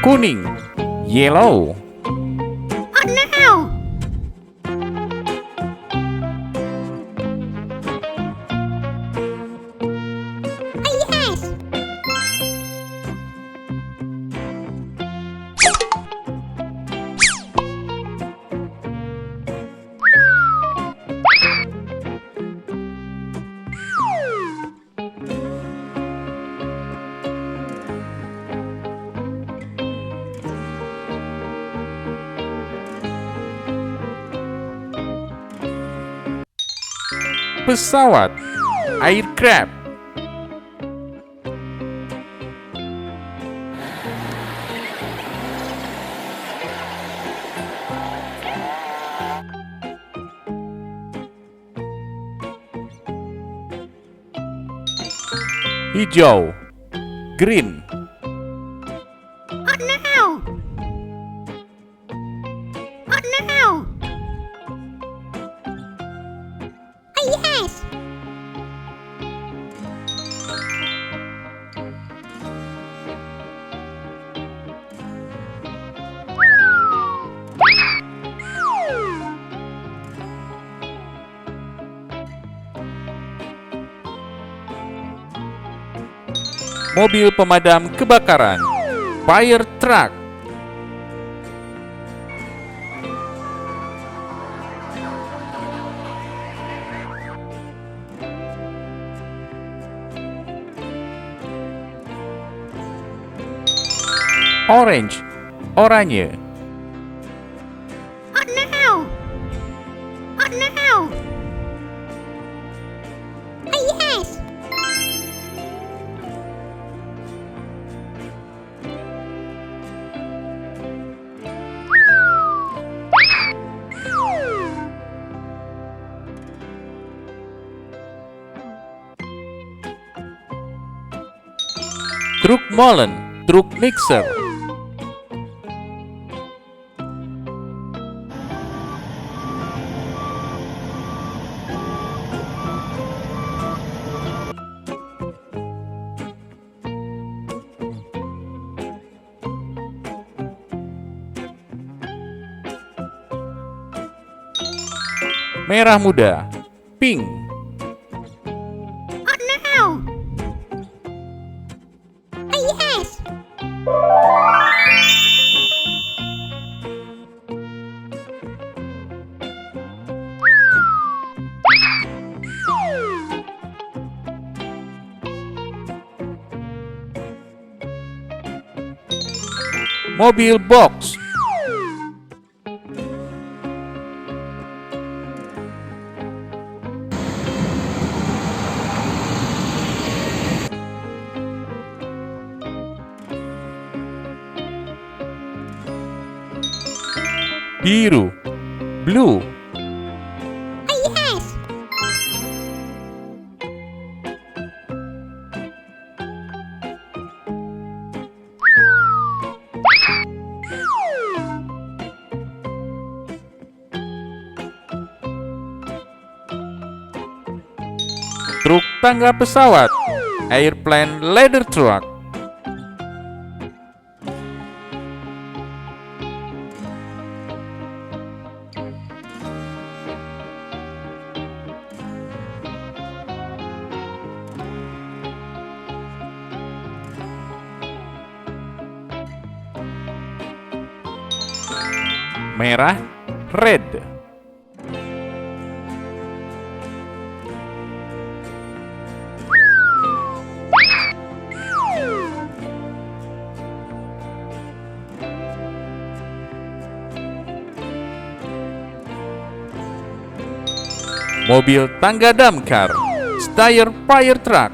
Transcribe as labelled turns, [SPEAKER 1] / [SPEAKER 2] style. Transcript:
[SPEAKER 1] Kuning, yellow.
[SPEAKER 2] Oh no! Oh yes!
[SPEAKER 1] Pesawat, aircraft. Hijau, green.
[SPEAKER 2] Oh no! Oh no! Oh yes!
[SPEAKER 1] Mobil pemadam kebakaran, fire truck. Orange, oranye.
[SPEAKER 2] Oh no! Oh no! Oh yes!
[SPEAKER 1] Truk molen, truk mixer. Merah muda, pink.
[SPEAKER 2] Oh no! Oh yes!
[SPEAKER 1] Mobil box. Biru, blue.
[SPEAKER 2] Oh yes!
[SPEAKER 1] Truk tangga pesawat, airplane ladder truck. Merah, red. Mobil tangga damkar, steyr fire truck.